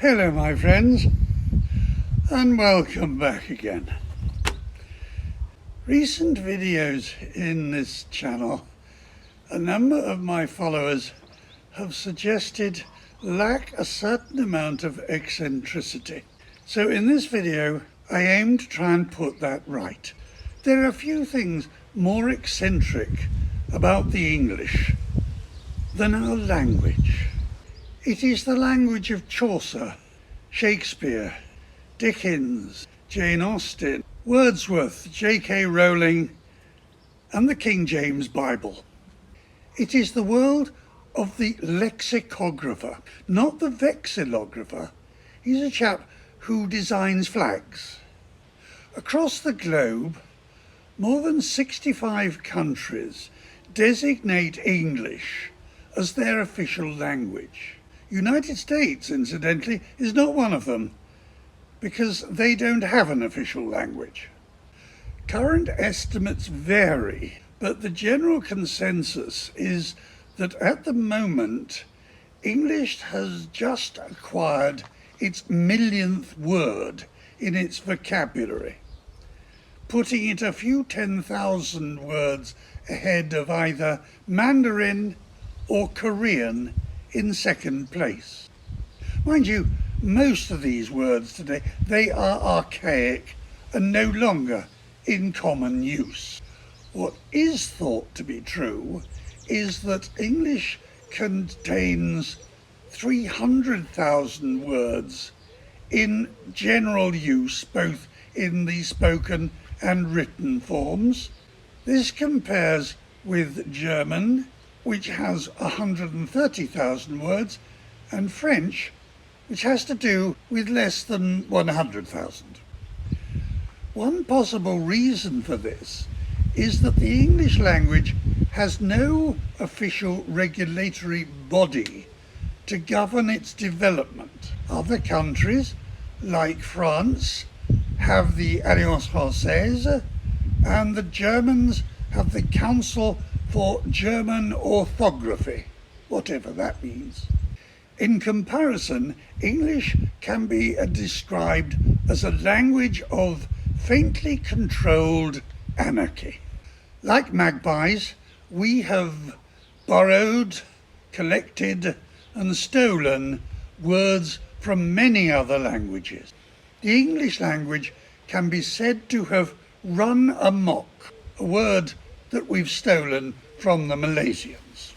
Hello my friends, and welcome back again. Recent videos in this channel, a number of my followers have suggested lack a certain amount of eccentricity. So in this video, I aim to try and put that right. There are a few things more eccentric about the English than our language. It is the language of Chaucer, Shaekspeare, Dickens, Jane Austen, Wordsworth, J.K. Rowling, and the King James Bible. It is the world of the lexicographer, not the vexillographer. He's a chap who designs flags. Across the globe, more than 65 countries designate English as their official language. United States, incidentally, is not one of them because they don't have an official language. Current estimates vary, but the general consensus is that at the moment, English has just acquired its millionth word in its vocabulary, putting it a few 10,000 words ahead of either Mandarin or Korean in second place. Mind you, most of these words today, they are archaic and no longer in common use. What is thought to be true is that English contains 300,000 words in general use, both in the spoken and written forms. This compares with German, which has 130,000 words, and French, which has to do with less than 100,000. One possible reason for this is that the English language has no official regulatory body to govern its development. Other countries, like France, have the Alliance Française, and the Germans have the Council for German Orthography, whatever that means. In comparison, English can be described as a language of faintly controlled anarchy. Like magpies, we have borrowed, collected, and stolen words from many other languages. The English language can be said to have run amok, a word that we've stolen from the Malaysians.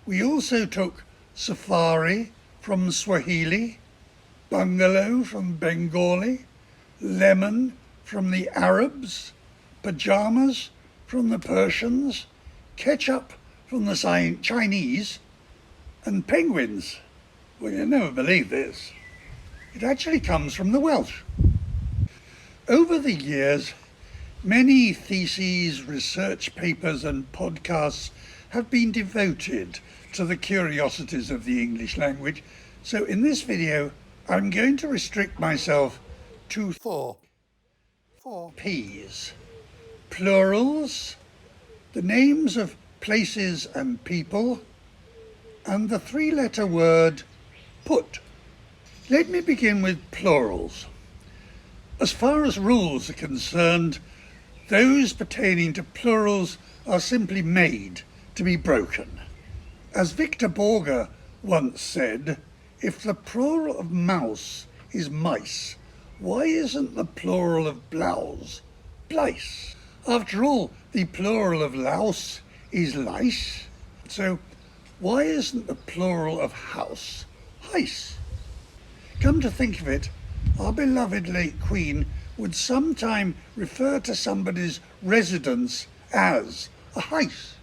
We also took safari from Swahili, bungalow from Bengali, lemon from the Arabs, pajamas from the Persians, ketchup from the Chinese, and penguins. Well, you'll never believe this. It actually comes from the Welsh. Over the years, many theses, research papers and podcasts have been devoted to the curiosities of the English language, so in this video I'm going to restrict myself to four P's. Plurals, the names of places and people, and the three-letter word put. Let me begin with plurals. As far as rules are concerned, those pertaining to plurals are simply made to be broken. As Victor Borger once said, if the plural of mouse is mice, why isn't the plural of blouse blice? After all, the plural of louse is lice, so why isn't the plural of house heis? Come to think of it, our beloved late Queen would sometime refer to somebody's residence as a heis,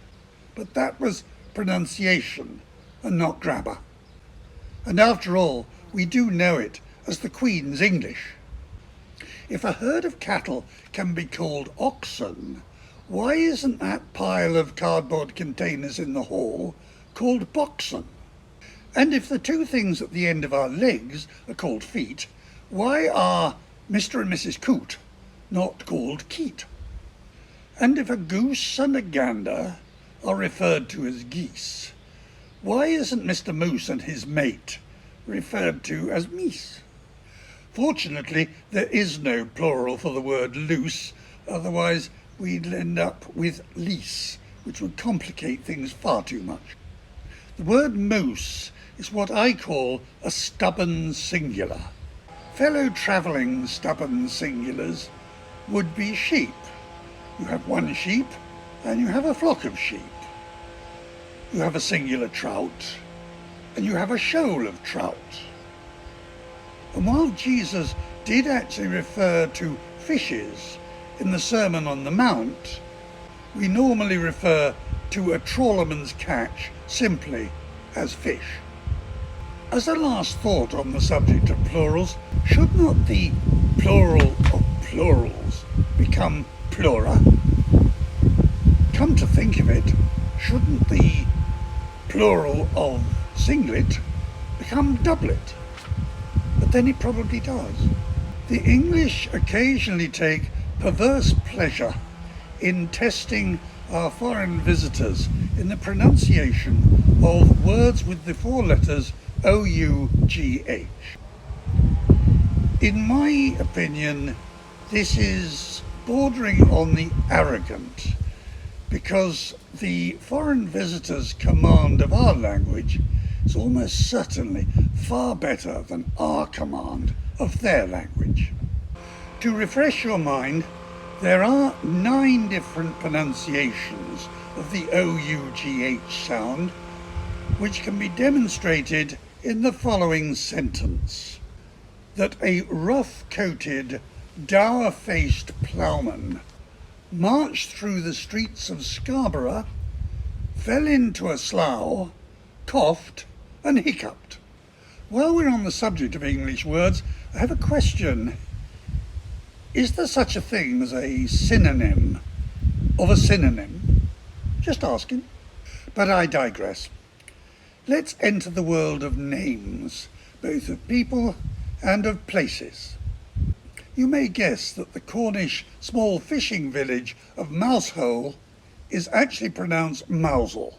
but that was pronunciation and not grammar. And after all, we do know it as the Queen's English. If a herd of cattle can be called oxen, why isn't that pile of cardboard containers in the hall called boxen? And if the two things at the end of our legs are called feet, why are Mr. and Mrs. Coot not called Keat? And if a goose and a gander are referred to as geese, why isn't Mr. Moose and his mate referred to as meese. Fortunately, there is no plural for the word loose, otherwise we'd end up with lease, which would complicate things far too much. The word moose is what I call a stubborn singular. Fellow travelling stubborn singulars would be sheep. You have one sheep and you have a flock of sheep. You have a singular trout and you have a shoal of trout. And while Jesus did actually refer to fishes in the Sermon on the Mount, we normally refer to a trawlerman's catch simply as fish. As a last thought on the subject of plurals, should not the plural of plurals become plura? Come to think of it, shouldn't the plural of singlet become doublet? But then it probably does. The English occasionally take perverse pleasure in testing our foreign visitors in the pronunciation of words with the four letters O-U-G-H. In my opinion, this is bordering on the arrogant, because the foreign visitors' command of our language is almost certainly far better than our command of their language. To refresh your mind, there are 9 different pronunciations of the O-U-G-H sound, which can be demonstrated in the following sentence: that a rough-coated, dour-faced ploughman marched through the streets of Scarborough, fell into a slough, coughed and hiccuped. While we're on the subject of English words, I have a question. Is there such a thing as a synonym of a synonym? Just asking. But I digress. Let's enter the world of names, both of people and of places. You may guess that the Cornish small fishing village of Mousehole is actually pronounced Mousel,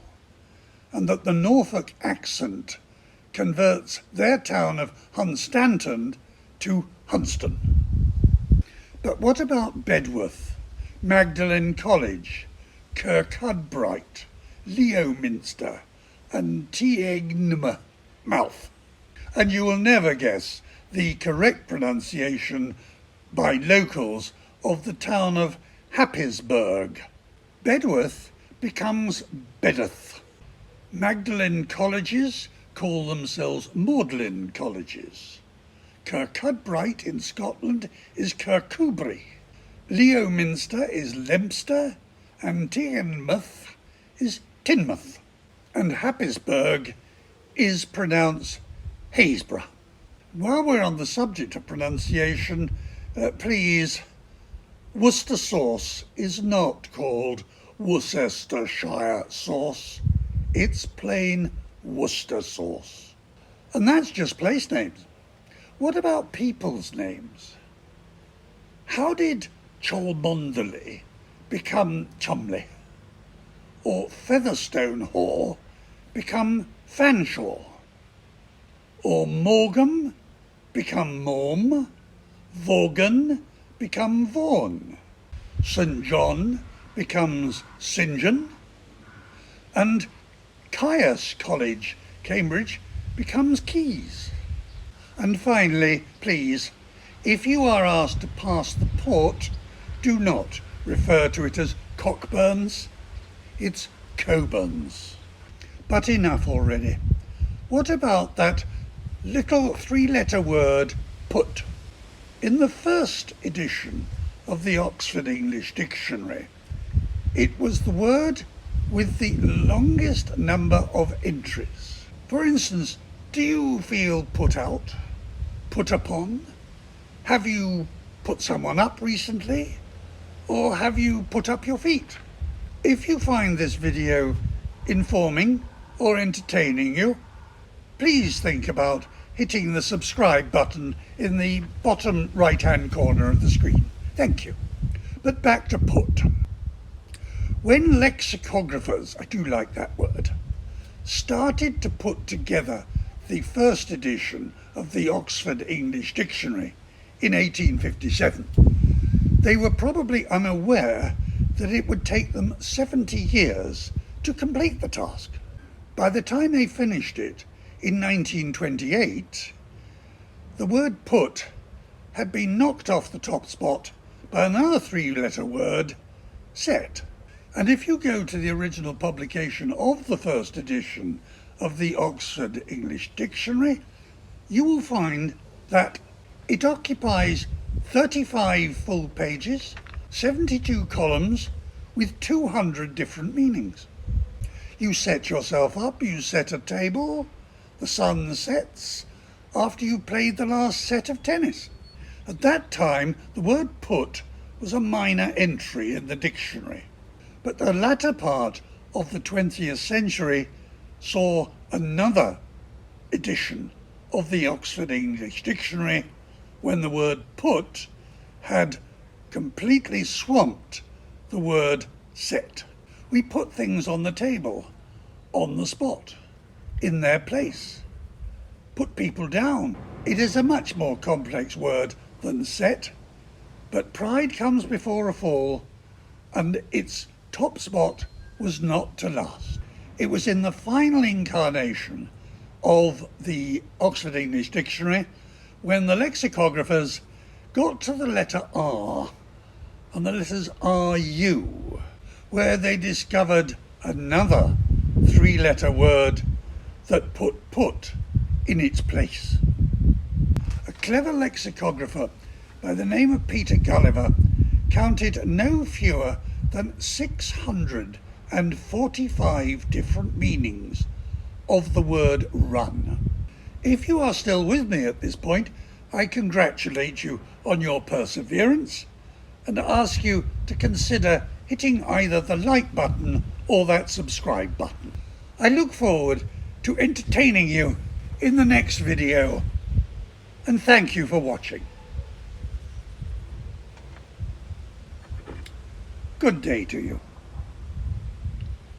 and that the Norfolk accent converts their town of Hunstanton to Hunston. But what about Bedworth, Magdalen College, Kirkcudbright, Leominster, and Teignmouth? And you will never guess the correct pronunciation by locals of the town of Happisburgh. Bedworth becomes Beddoth. Magdalen colleges call themselves Magdalen colleges. Kirkcudbright in Scotland is Kirkcudbright. Leominster is Leominster, and Teignmouth is Teignmouth. And Happisburgh is pronounced Haysborough. While we're on the subject of pronunciation, please, Worcester sauce is not called Worcestershire sauce. It's plain Worcester sauce. And that's just place names. What about people's names? How did Cholmondeley become Chumley? Or Featherstone Hall become Fanshawe? Or Morgham become Morm? Vaughan become Vaughan? St John becomes St John? And Caius College, Cambridge, becomes Keys? And finally, please, if you are asked to pass the port, do not refer to it as Cockburns. It's Coburns. But enough already. What about that little 3-letter word, put? In the first edition of the Oxford English Dictionary, it was the word with the longest number of entries. For instance, do you feel put out? Put upon? Have you put someone up recently? Or have you put up your feet? If you find this video informing or entertaining you, please think about hitting the subscribe button in the bottom right-hand corner of the screen. Thank you. But back to put. When lexicographers, I do like that word, started to put together the first edition of the Oxford English Dictionary in 1857. They were probably unaware that it would take them 70 years to complete the task. By the time they finished it in 1928, the word put had been knocked off the top spot by another three-letter word, set. And if you go to the original publication of the first edition of the Oxford English Dictionary, you will find that it occupies 35 full pages, 72 columns, with 200 different meanings. You set yourself up, you set a table, the sun sets after you played the last set of tennis. At that time, the word put was a minor entry in the dictionary. But the latter part of the 20th century saw another edition of the Oxford English Dictionary when the word put had completely swamped the word set. We put things on the table, on the spot, in their place. Put people down. It is a much more complex word than set, but pride comes before a fall, and its top spot was not to last. It was in the final incarnation of the Oxford English Dictionary when the lexicographers got to the letter R and the letters RU, where they discovered another three-letter word that put in its place. A clever lexicographer by the name of Peter Gulliver counted no fewer than 645 different meanings of the word run. If you are still with me at this point, I congratulate you on your perseverance and ask you to consider hitting either the like button or that subscribe button. I look forward to entertaining you in the next video, and thank you for watching. Good day to you.